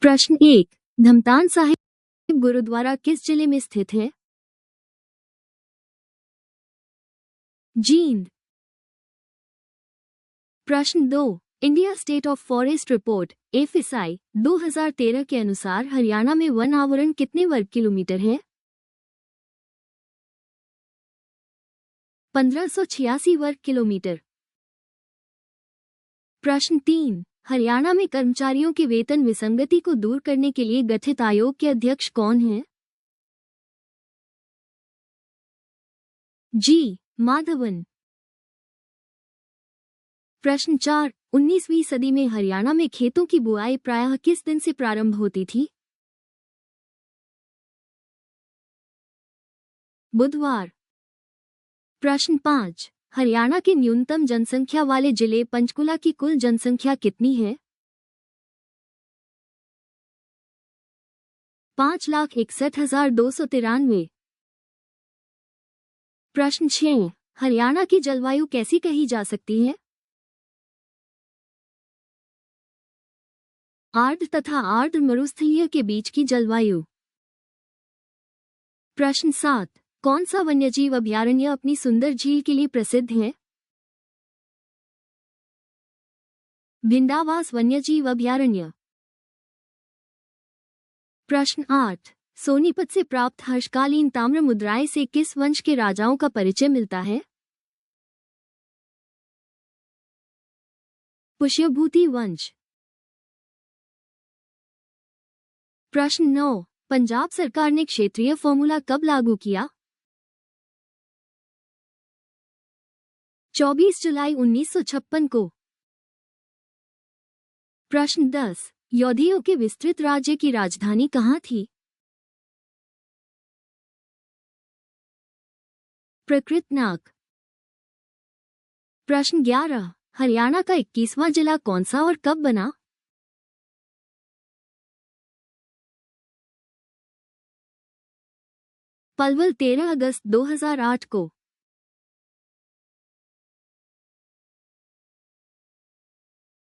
प्रश्न 1। धमतान साहिब गुरुद्वारा किस जिले में स्थित है? जींद। प्रश्न 2। India state of forest report FSI 2013 के अनुसार हरियाणा में वन आवरण कितने वर्ग किलोमीटर है? 1586 वर्ग किलोमीटर। प्रश्न 3। हरियाणा में कर्मचारियों के वेतन विसंगति को दूर करने के लिए गठित आयोग के अध्यक्ष कौन हैं? जी माधवन। प्रश्न 4। 19वीं सदी में हरियाणा में खेतों की बुआई प्रायः किस दिन से प्रारंभ होती थी? बुधवार। प्रश्न 5। हरियाणा के न्यूनतम जनसंख्या वाले जिले पंचकुला की कुल जनसंख्या कितनी है? 5,61,293। प्रश्न 6। हरियाणा की जलवायु कैसी कही जा सकती है? आर्द्र तथा आर्द्र मरुस्थलीय के बीच की जलवायु। प्रश्न 7। कौन सा वन्यजीव अभयारण्य अपनी सुंदर झील के लिए प्रसिद्ध है? भिंडावास वन्यजीव अभयारण्य। प्रश्न 8। सोनीपत से प्राप्त हर्षकालीन ताम्र मुद्राएं से किस वंश के राजाओं का परिचय मिलता है? पुष्यभूति वंश। प्रश्न 9। पंजाब सरकार ने क्षेत्रीय फॉर्मूला कब लागू किया? 24 जुलाई 1956 को। प्रश्न 10। यौधियों के विस्तृत राज्य की राजधानी कहाँ थी? प्रकृतनाक। प्रश्न 11। हरियाणा का 21वां जिला कौन सा और कब बना? पलवल 13 अगस्त 2008 को।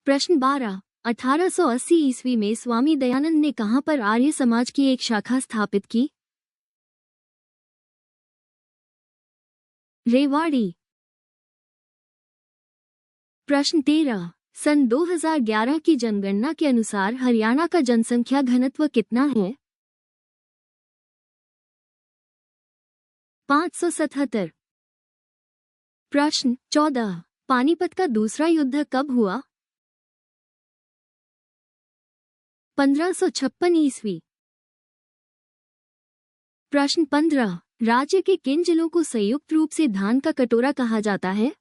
प्रश्न 12। 1880 ईस्वी में स्वामी दयानंद ने कहां पर आर्य समाज की एक शाखा स्थापित की? रेवाड़ी। प्रश्न 13। सन 2011 की जनगणना के अनुसार हरियाणा का जनसंख्या घनत्व कितना है? 577। प्रश्न 14। पानीपत का दूसरा युद्ध कब हुआ? 1556 ईस्वी। प्रश्न 15। राज्य के किन जिलों को संयुक्त रूप से धान का कटोरा कहा जाता है?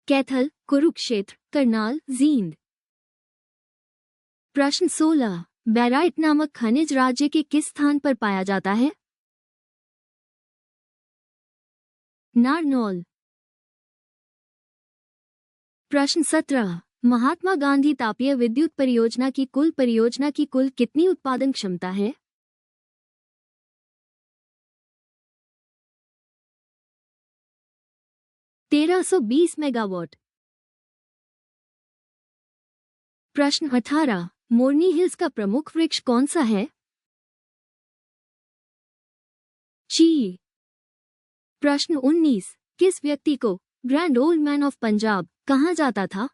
कैथल, कुरुक्षेत्र, करनाल, जींद। प्रश्न 16। बैराइट नामक खनिज राज्य के किस स्थान पर पाया जाता है? नारनौल। प्रश्न 17। महात्मा गांधी तापीय विद्युत परियोजना की कुल कितनी उत्पादन क्षमता है? 1320 मेगावाट। प्रश्न 18। मोरनी हिल्स का प्रमुख वृक्ष कौन सा है? चीड़। प्रश्न 19। किस व्यक्ति को grand old man of Punjab कहा जाता था?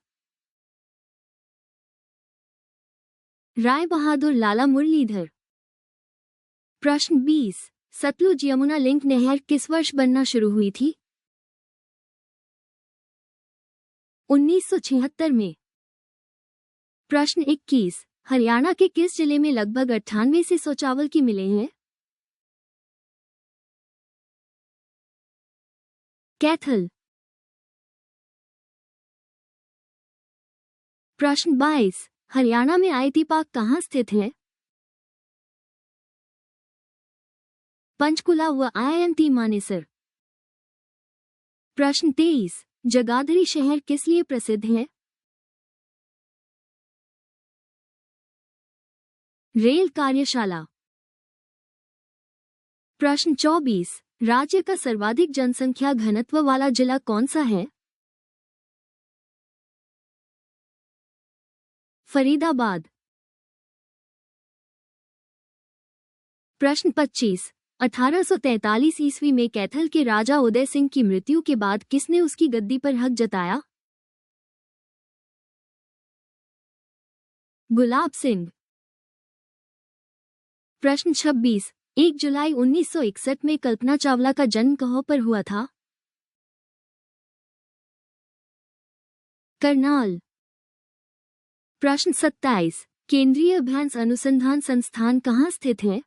राय बहादुर लाला मुरलीधर। प्रश्न 20। सतलुज यमुना लिंक नहर किस वर्ष बनना शुरू हुई थी? 1976 में। प्रश्न 21। हरियाणा के किस जिले में लगभग 98 चावल की मिलें हैं? कैथल। प्रश्न 22। हरियाणा में आईटी पार्क कहाँ स्थित है? पंचकुला व आईआईएमटी मानेसर। प्रश्न 23। जगाधरी शहर किस लिए प्रसिद्ध है? रेल कार्यशाला। प्रश्न 24। राज्य का सर्वाधिक जनसंख्या घनत्व वाला जिला कौन सा है? फरीदाबाद। प्रश्न 25। 1843 ईस्वी में कैथल के राजा उदय सिंह की मृत्यु के बाद किसने उसकी गद्दी पर हक जताया? गुलाब सिंह। प्रश्न 26। 1 जुलाई 1961 में कल्पना चावला का जन्म कहाँ पर हुआ था? करनाल। प्रश्न 27। केंद्रीय अभ्यास अनुसंधान संस्थान कहाँ स्थित है?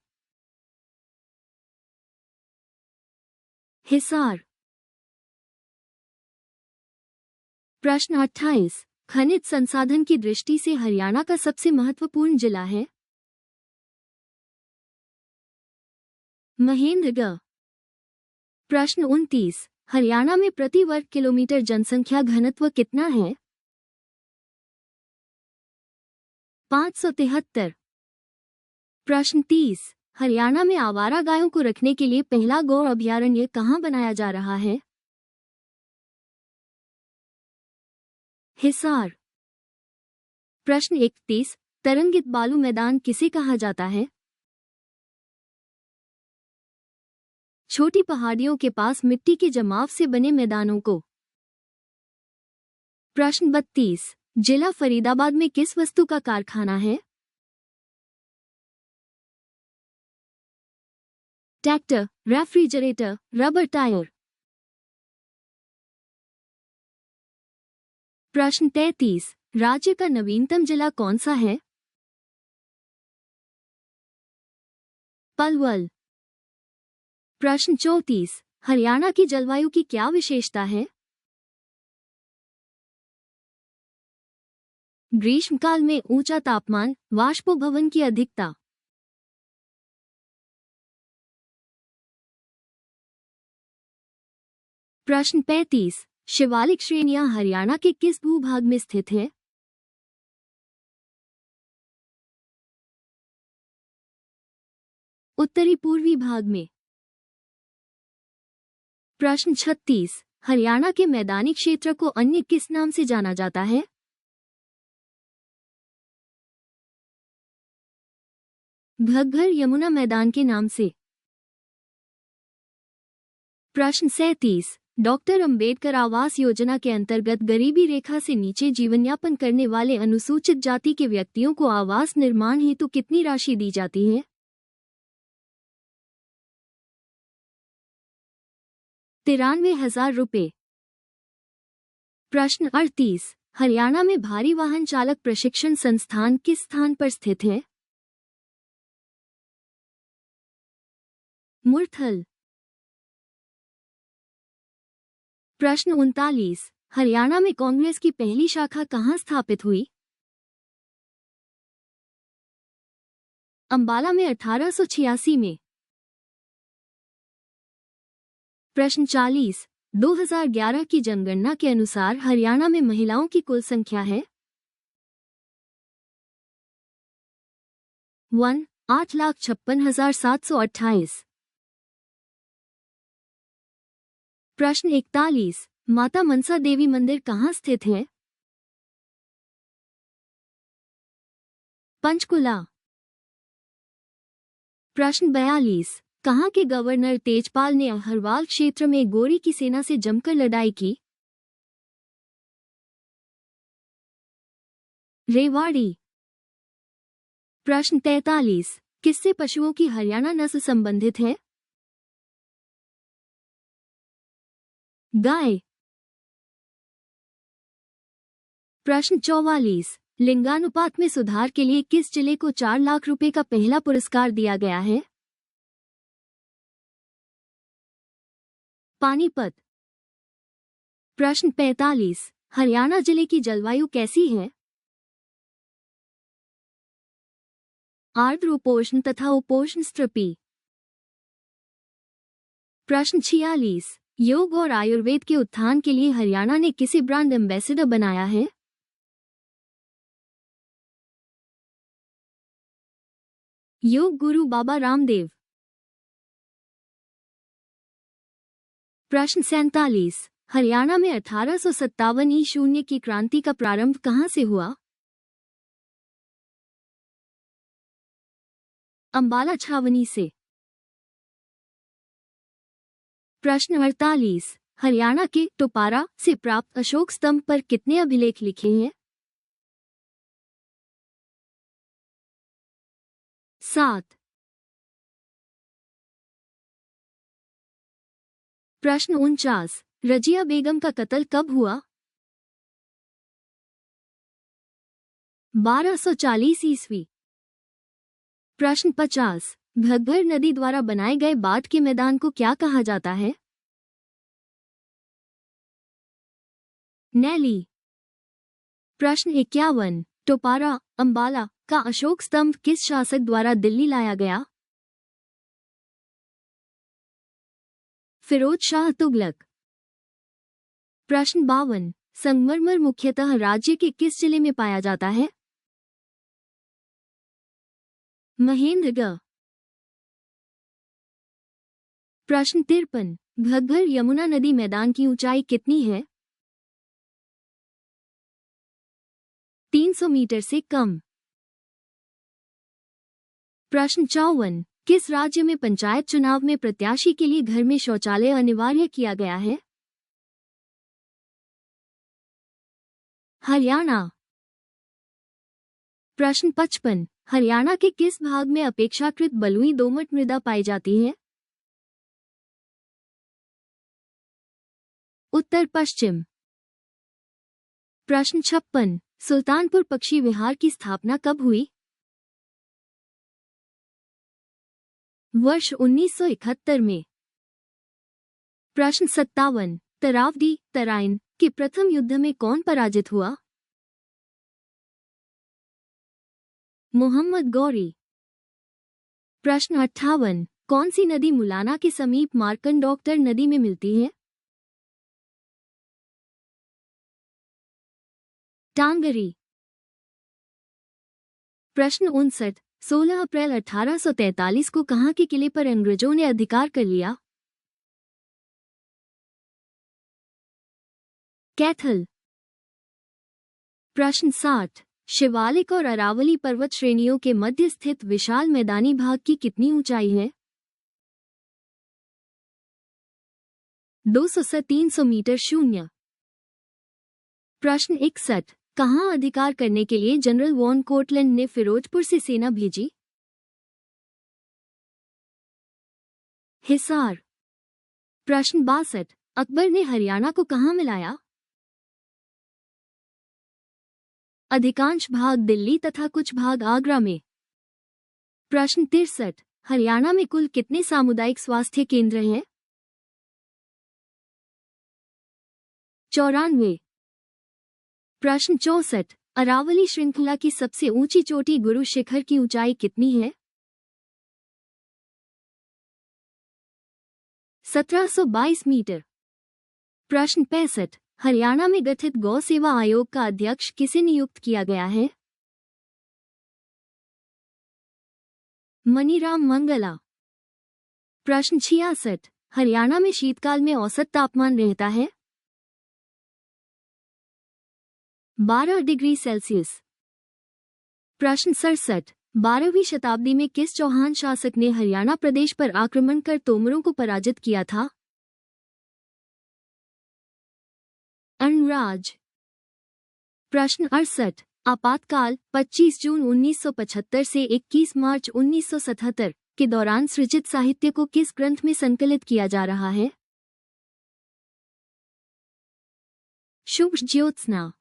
हिसार। प्रश्न 28। खनिज संसाधन की दृष्टि से हरियाणा का सबसे महत्वपूर्ण जिला है? महेंद्रगढ़। प्रश्न 29। हरियाणा में प्रति वर्ग किलोमीटर जनसंख्या घनत्व कितना है? 573। प्रश्न 30। हरियाणा में आवारा गायों को रखने के लिए पहला गौ अभयारण्य कहाँ बनाया जा रहा है? हिसार। प्रश्न 31। तरंगित बालू मैदान किसे कहा जाता है? छोटी पहाड़ियों के पास मिट्टी के जमाव से बने मैदानों को। प्रश्न 32। जिला फरीदाबाद में किस वस्तु का कारखाना है? Tractor, refrigerator, rubber tyre. प्रश्न 33। राज्य का नवीनतम जिला कौन सा है? पलवल। प्रश्न 34। हरियाणा की जलवायु की क्या विशेषता है? ग्रीष्मकाल में ऊंचा तापमान, वाष्पोभवन की अधिकता। प्रश्न 35। शिवालिक श्रेणियां हरियाणा के किस भूभाग में स्थित है? उत्तरी पूर्वी भाग में। प्रश्न 36। हरियाणा के मैदानी क्षेत्र को अन्य किस नाम से जाना जाता है? घग्गर यमुना मैदान के नाम से। प्रश्न 37। डॉक्टर अंबेडकर आवास योजना के अंतर्गत गरीबी रेखा से नीचे जीवनयापन करने वाले अनुसूचित जाति के व्यक्तियों को आवास निर्माण हेतु कितनी राशि दी जाती है? 93,000 रुपये। प्रश्न 38। हरियाणा में भारी वाहन चालक प्रशिक्षण संस्थान किस स्थान पर स्थित है? मुरथल। प्रश्न 39। हरियाणा में कांग्रेस की पहली शाखा कहाँ स्थापित हुई? अंबाला में 1886 में। प्रश्न 40। 2011 की जनगणना के अनुसार हरियाणा में महिलाओं की कुल संख्या है 8,56,728। प्रश्न 41। माता मनसा देवी मंदिर कहाँ स्थित है? पंचकुला। प्रश्न 42। कहाँ के गवर्नर तेजपाल ने अहरवाल क्षेत्र में गोरी की सेना से जमकर लड़ाई की? रेवाड़ी। प्रश्न 43। किससे पशुओं की हरियाणा नस्ल संबंधित है? गाय। प्रश्न 44। लिंगानुपात में सुधार के लिए किस जिले को 4 लाख रुपए का पहला पुरस्कार दिया गया है? पानीपत। प्रश्न 45। हरियाणा जिले की जलवायु कैसी है? आर्द्र उपोष्ण तथा उपोष्ण स्ट्रपी। प्रश्न 46। योग और आयुर्वेद के उत्थान के लिए हरियाणा ने किसे ब्रांड एम्बेसडर बनाया है? योग गुरु बाबा रामदेव। प्रश्न 47। हरियाणा में 1857 ई शून्य की क्रांति का प्रारंभ कहाँ से हुआ? अंबाला छावनी से। प्रश्न 48, हरियाणा के टोपारा से प्राप्त अशोक स्तंभ पर कितने अभिलेख लिखे हैं? 7। प्रश्न 49, रजिया बेगम का कत्ल कब हुआ? 1240 ईस्वी। प्रश्न 50, घग्गर नदी द्वारा बनाए गए बाढ़ के मैदान को क्या कहा जाता है? नैली। प्रश्न 51, टोपारा अंबाला का अशोक स्तंभ किस शासक द्वारा दिल्ली लाया गया? फिरोज शाह तुगलक। प्रश्न 52, संगमरमर मुख्यतः राज्य के किस जिले में पाया जाता है? महेंद्रगढ़। प्रश्न 53, घग्गर यमुना नदी मैदान की ऊंचाई कितनी है? 300 मीटर से कम। प्रश्न 54, किस राज्य में पंचायत चुनाव में प्रत्याशी के लिए घर में शौचालय अनिवार्य किया गया है? हरियाणा। प्रश्न 55, हरियाणा के किस भाग में अपेक्षाकृत बलुई दोमट मृदा पाई जाती है? उत्तर पश्चिम। प्रश्न 56, सुल्तानपुर पक्षी विहार की स्थापना कब हुई? वर्ष 1971 में। प्रश्न 57, तरावडी तराइन के प्रथम युद्ध में कौन पराजित हुआ? मोहम्मद गौरी। प्रश्न 58, कौन सी नदी मुलाना के समीप मार्कंडोक्टर नदी में मिलती है? टांगरी। प्रश्न 59, 16 अप्रैल 1843 को कहाँ के किले पर अंग्रेजों ने अधिकार कर लिया? कैथल। प्रश्न 60, शिवालिक और अरावली पर्वत श्रेणियों के मध्य स्थित विशाल मैदानी भाग की कितनी ऊंचाई है? 200 से 300 मीटर शून्य। प्रश्न 61, कहाँ अधिकार करने के लिए जनरल वॉन कोटलैंड ने फिरोजपुर से सेना भेजी? हिसार। प्रश्न 62, अकबर ने हरियाणा को कहाँ मिलाया? अधिकांश भाग दिल्ली तथा कुछ भाग आगरा में। प्रश्न 63, हरियाणा में कुल कितने सामुदायिक स्वास्थ्य केंद्र हैं? 94। प्रश्न 64, अरावली श्रृंखला की सबसे ऊंची चोटी गुरु शिखर की ऊंचाई कितनी है? 1722 मीटर। प्रश्न 65, हरियाणा में गठित गौ सेवा आयोग का अध्यक्ष किसे नियुक्त किया गया है? मनीराम मंगला। प्रश्न 66, हरियाणा में शीतकाल में औसत तापमान रहता है? 12 डिग्री सेल्सियस। प्रश्न 67, 12वीं शताब्दी में किस चौहान शासक ने हरियाणा प्रदेश पर आक्रमण कर तोमरों को पराजित किया था? अर्णराज। प्रश्न 68, आपातकाल 25 जून 1975 से 21 मार्च 1977 के दौरान सृजित साहित्य को किस ग्रंथ में संकलित किया जा रहा है? शुभ ज्योत्सना।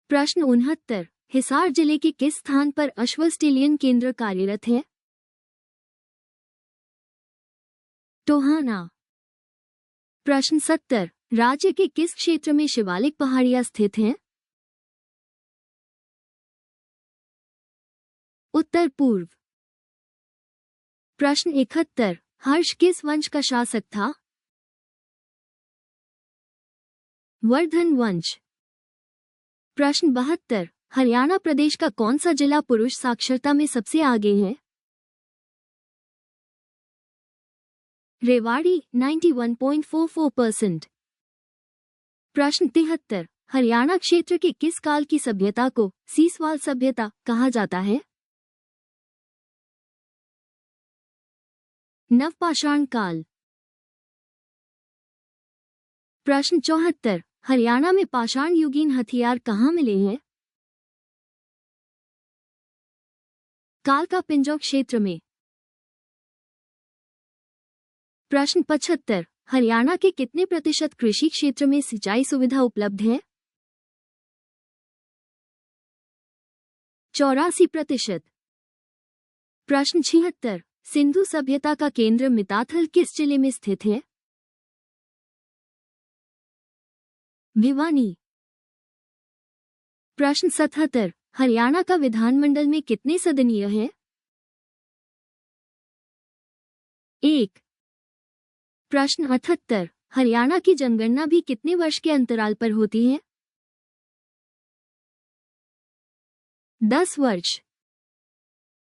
प्रश्न 69, हिसार जिले के किस स्थान पर अश्वस्टेलियन केंद्र कार्यरत है? टोहाना। प्रश्न 70, राज्य के किस क्षेत्र में शिवालिक पहाड़ियां स्थित हैं? उत्तर पूर्व। प्रश्न 71, हर्ष किस वंश का शासक था? वर्धन वंश। प्रश्न 72, हरियाणा प्रदेश का कौन सा जिला पुरुष साक्षरता में सबसे आगे है? रेवाड़ी 91.44%। प्रश्न 73, हरियाणा क्षेत्र के किस काल की सभ्यता को सीसवाल सभ्यता कहा जाता है? नवपाषाण काल। प्रश्न 74, हरियाणा में पाषाण युगीन हथियार कहाँ मिले हैं? कालका पिंजौर क्षेत्र में। प्रश्न 75, हरियाणा के कितने प्रतिशत कृषि क्षेत्र में सिंचाई सुविधा उपलब्ध है? 84%। प्रश्न 76, सिंधु सभ्यता का केंद्र मिताथल किस जिले में स्थित है? भिवानी। प्रश्न 77, हरियाणा का विधानमंडल में कितने सदनीय है? 1। प्रश्न 78, हरियाणा की जनगणना भी कितने वर्ष के अंतराल पर होती है? 10 वर्ष।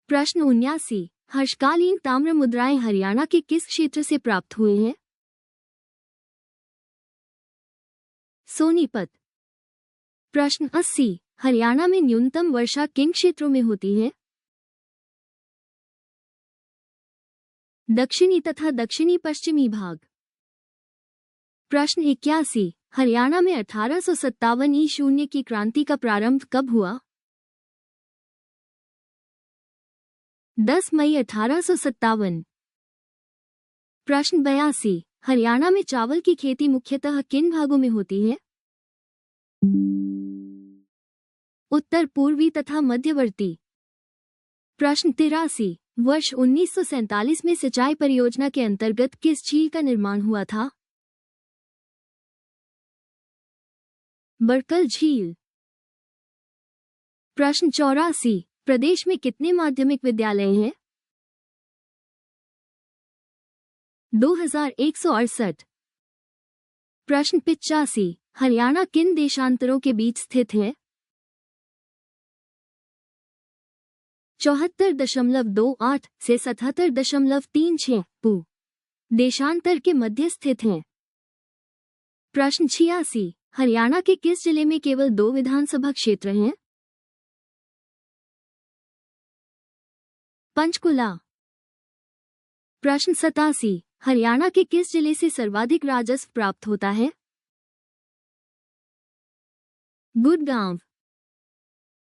प्रश्न 79, हर्षकालीन ताम्र मुद्राएं हरियाणा के किस क्षेत्र से प्राप्त हुए हैं? सोनीपत। प्रश्न 80, हरियाणा में न्यूनतम वर्षा किन क्षेत्रों में होती है? दक्षिणी तथा दक्षिणी पश्चिमी भाग। प्रश्न 81, हरियाणा में 1857 ई शून्य की क्रांति का प्रारंभ कब हुआ? 10 मई 1857। प्रश्न 82, हरियाणा में चावल की खेती मुख्यतः किन भागों में होती है? उत्तर पूर्वी तथा मध्यवर्ती। प्रश्न 83, वर्ष 1947 में सिंचाई परियोजना के अंतर्गत किस झील का निर्माण हुआ था? बड़कल झील। प्रश्न 84, प्रदेश में कितने माध्यमिक विद्यालय हैं? 2168। प्रश्न 85, हरियाणा किन देशांतरों के बीच स्थित है? 74.28 से 77.36 पू देशांतर के मध्य स्थित हैं। प्रश्न 86, हरियाणा के किस जिले में केवल 2 विधानसभा क्षेत्र हैं? पंचकुला। प्रश्न 87, हरियाणा के किस जिले से सर्वाधिक राजस्व प्राप्त होता है? गुड़गांव।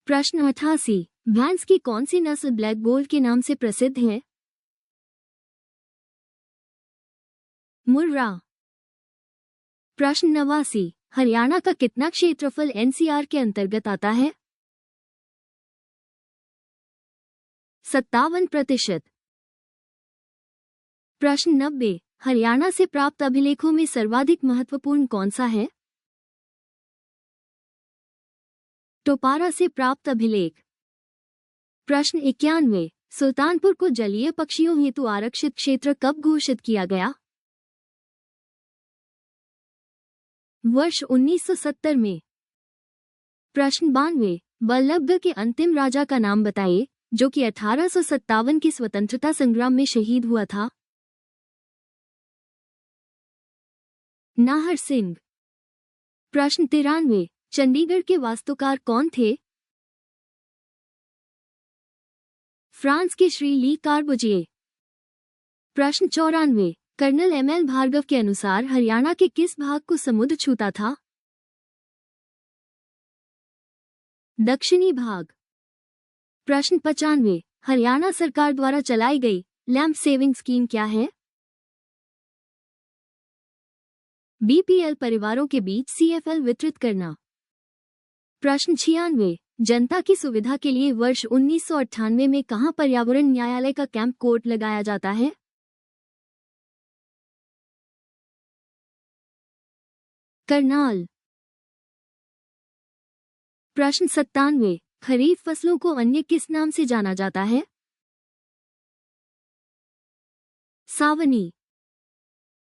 प्रश्न 88, भैंस की कौन सी नस्ल ब्लैक गोल्ड के नाम से प्रसिद्ध है? मुर्रा। प्रश्न 89, हरियाणा का कितना क्षेत्रफल एनसीआर के अंतर्गत आता है? 57%। प्रश्न 90, हरियाणा से प्राप्त अभिलेखों में सर्वाधिक महत्वपूर्ण कौन सा है? टोपारा से प्राप्त अभिलेख। प्रश्न 91, सुल्तानपुर को जलीय पक्षियों हेतु आरक्षित क्षेत्र कब घोषित किया गया? वर्ष 1970 में। प्रश्न 92, बल्लभगढ़ के अंतिम राजा का नाम बताइए जो कि 1857 की स्वतंत्रता संग्राम में शहीद हुआ था? नाहर सिंह। प्रश्न 93, चंडीगढ़ के वास्तुकार कौन थे? फ्रांस के श्री ली कार्बुजिए। प्रश्न 94, कर्नल एमएल भार्गव के अनुसार हरियाणा के किस भाग को समुद्र छूता था? दक्षिणी भाग। प्रश्न 95, हरियाणा सरकार द्वारा चलाई गई लैंप सेविंग स्कीम क्या है? बीपीएल परिवारों के बीच सीएफएल वितरित करना। प्रश्न 96, जनता की सुविधा के लिए वर्ष 1998 में कहां पर्यावरण न्यायालय का कैंप कोर्ट लगाया जाता है? करनाल। प्रश्न 97, खरीफ फसलों को अन्य किस नाम से जाना जाता है? सावनी।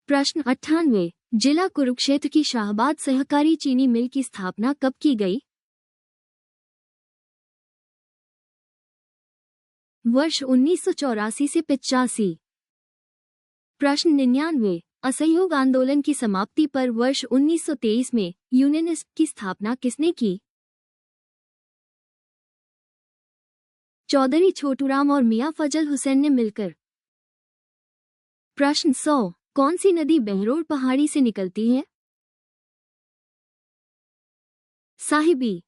प्रश्न 98, जिला कुरुक्षेत्र की शाहबाद सहकारी चीनी मिल की स्थापना कब की गई? वर्ष 1984 से 85। प्रश्न 99, असहयोग आंदोलन की समाप्ति पर वर्ष 1923 में यूनियनिस्ट की स्थापना किसने की? चौधरी छोटूराम और मियां फजल हुसैन ने मिलकर। प्रश्न 100। कौन सी नदी बहरोड पहाड़ी से निकलती है? साहिबी।